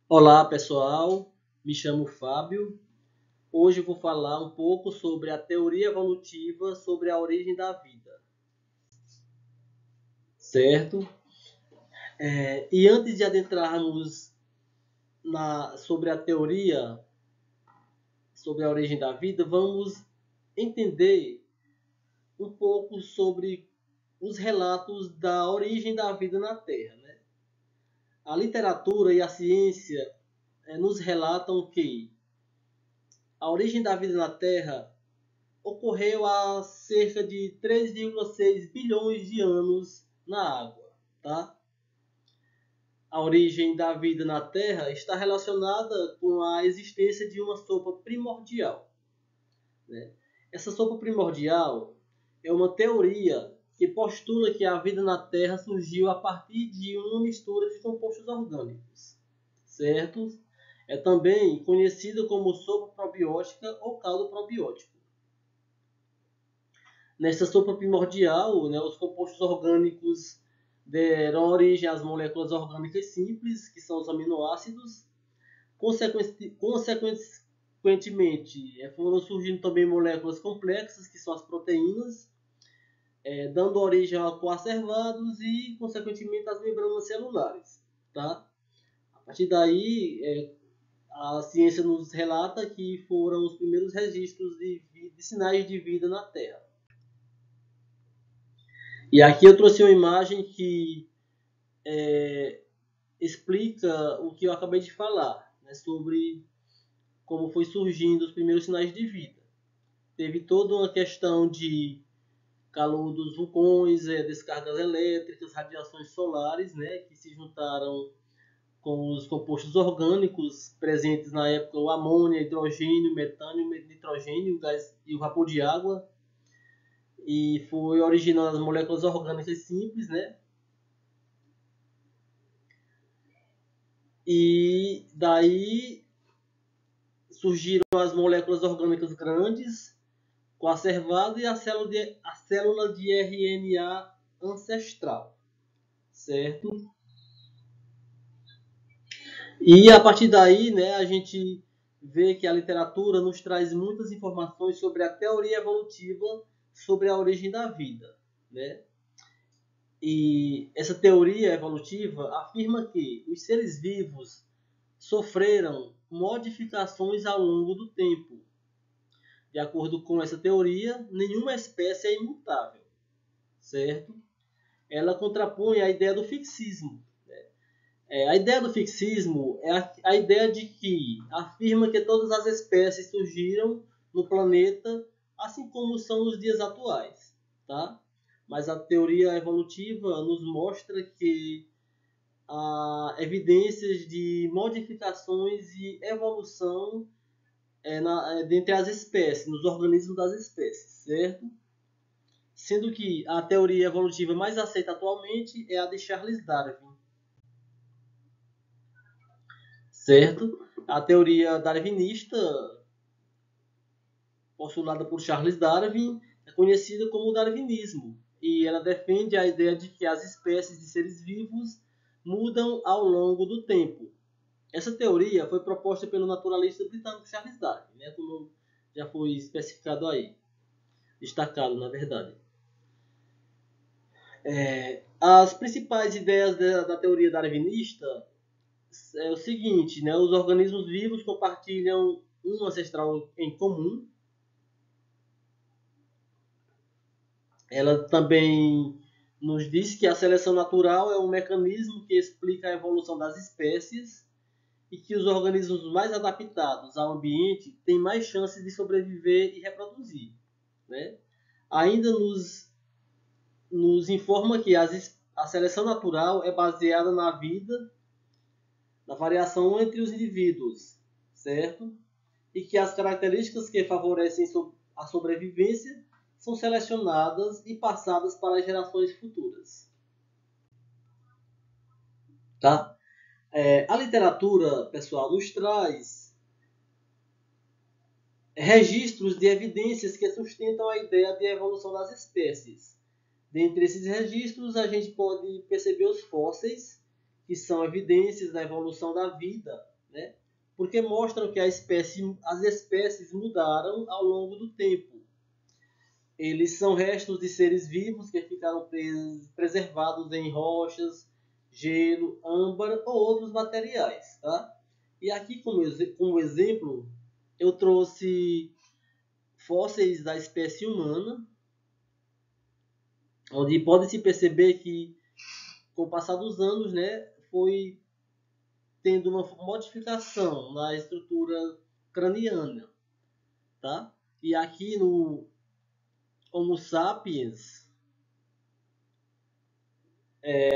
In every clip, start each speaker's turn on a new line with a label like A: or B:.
A: Olá pessoal, me chamo Fábio. Hoje eu vou falar um pouco sobre a teoria evolutiva sobre a origem da vida, certo? E antes de adentrarmos sobre a teoria sobre a origem da vida, vamos entender um pouco sobre os relatos da origem da vida na Terra, né? A literatura e a ciência nos relatam que a origem da vida na Terra ocorreu há cerca de 3,6 bilhões de anos na água. Tá? A origem da vida na Terra está relacionada com a existência de uma sopa primordial. Né? Essa sopa primordial é uma teoria que postula que a vida na Terra surgiu a partir de uma mistura de compostos orgânicos, certo? É também conhecida como sopa probiótica ou caldo probiótico. Nessa sopa primordial, né, os compostos orgânicos deram origem às moléculas orgânicas simples, que são os aminoácidos. Consequentemente, foram surgindo também moléculas complexas, que são as proteínas, dando origem a coacervados e, consequentemente, às membranas celulares. Tá? A partir daí, a ciência nos relata que foram os primeiros registros de sinais de vida na Terra. E aqui eu trouxe uma imagem que explica o que eu acabei de falar, né, sobre como foi surgindo os primeiros sinais de vida. Teve toda uma questão de calor dos vulcões, descargas elétricas, radiações solares, né, que se juntaram com os compostos orgânicos presentes na época, o amônia, hidrogênio, metânio, nitrogênio, gás e o vapor de água, e foi originando as moléculas orgânicas simples, né? E daí surgiram as moléculas orgânicas grandes, coacervado e a célula de RNA ancestral, certo? E a partir daí, né, a gente vê que a literatura nos traz muitas informações sobre a teoria evolutiva sobre a origem da vida, né? E essa teoria evolutiva afirma que os seres vivos sofreram modificações ao longo do tempo. De acordo com essa teoria, nenhuma espécie é imutável, certo? Ela contrapõe a ideia do fixismo. A ideia do fixismo é a ideia de que afirma que todas as espécies surgiram no planeta, assim como são nos dias atuais. Tá? Mas a teoria evolutiva nos mostra que há evidências de modificações e evolução dentre as espécies, nos organismos das espécies, certo? Sendo que a teoria evolutiva mais aceita atualmente é a de Charles Darwin, certo? A teoria darwinista, postulada por Charles Darwin, é conhecida como darwinismo, e ela defende a ideia de que as espécies de seres vivos mudam ao longo do tempo. Essa teoria foi proposta pelo naturalista britânico Charles Darwin, né, como já foi especificado aí, destacado na verdade. As principais ideias da teoria darwinista é o seguinte, né? Os organismos vivos compartilham um ancestral em comum. Ela também nos diz que a seleção natural é um mecanismo que explica a evolução das espécies e que os organismos mais adaptados ao ambiente têm mais chances de sobreviver e reproduzir. Né? Ainda nos informa que a seleção natural é baseada na vida, na variação entre os indivíduos, certo? E que as características que favorecem a sobrevivência são selecionadas e passadas para as gerações futuras. Tá? A literatura, pessoal, nos traz registros de evidências que sustentam a ideia de evolução das espécies. Dentre esses registros, a gente pode perceber os fósseis, que são evidências da evolução da vida, né? Porque mostram que as espécies mudaram ao longo do tempo. Eles são restos de seres vivos que ficaram preservados em rochas, gelo, âmbar ou outros materiais. Tá? E aqui, como exemplo, eu trouxe fósseis da espécie humana, onde pode-se perceber que, com o passar dos anos, né, foi tendo uma modificação na estrutura craniana. Tá? E aqui no Homo sapiens,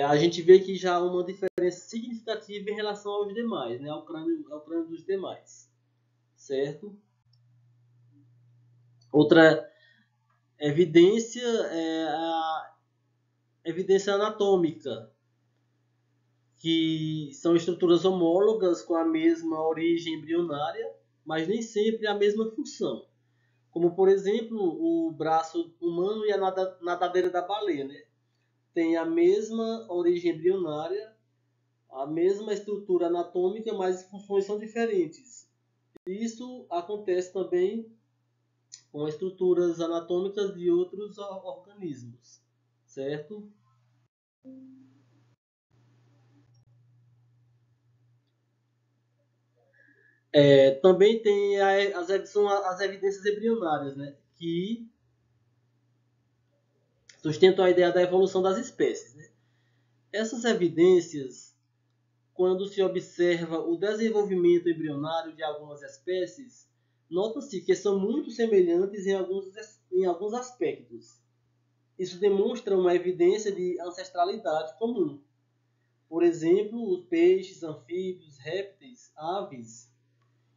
A: a gente vê que já há uma diferença significativa em relação aos demais, né, ao crânio dos demais. Certo? Outra evidência é a evidência anatômica, que são estruturas homólogas com a mesma origem embrionária, mas nem sempre a mesma função. Como, por exemplo, o braço humano e a nadadeira da baleia, né? Tem a mesma origem embrionária, a mesma estrutura anatômica, mas as funções são diferentes. Isso acontece também com estruturas anatômicas de outros organismos, certo? Também tem são as evidências embrionárias, né? Que sustentam a ideia da evolução das espécies. Né? Essas evidências, quando se observa o desenvolvimento embrionário de algumas espécies, nota-se que são muito semelhantes em alguns aspectos. Isso demonstra uma evidência de ancestralidade comum. Por exemplo, os peixes, anfíbios, répteis, aves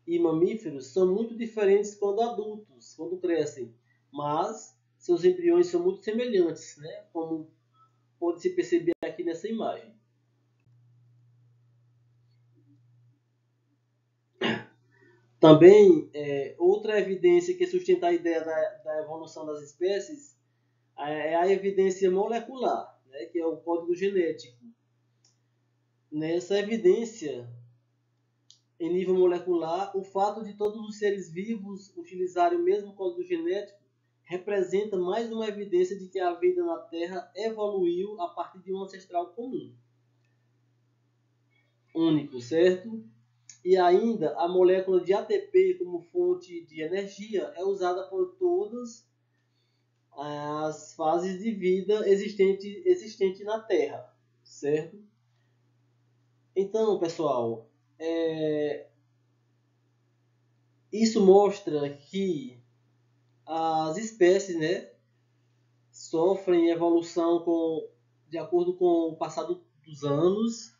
A: e mamíferos são muito diferentes quando adultos, quando crescem, mas seus embriões são muito semelhantes, né? Como pode se perceber aqui nessa imagem. Também, outra evidência que sustenta a ideia da evolução das espécies é a evidência molecular, né? Que é o código genético. Nessa evidência, em nível molecular, o fato de todos os seres vivos utilizarem o mesmo código genético representa mais uma evidência de que a vida na Terra evoluiu a partir de um ancestral comum, único, certo? E ainda a molécula de ATP como fonte de energia é usada por todas as fases de vida existente na Terra, certo? Então, pessoal, isso mostra que as espécies, né, sofrem evolução de acordo com o passar dos anos,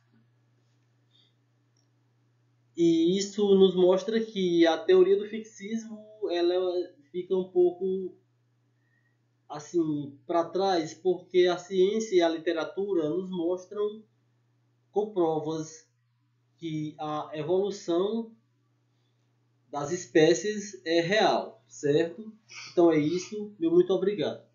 A: e isso nos mostra que a teoria do fixismo ela fica um pouco assim para trás, porque a ciência e a literatura nos mostram com provas que a evolução das espécies é real, certo? Então é isso, meu muito obrigado.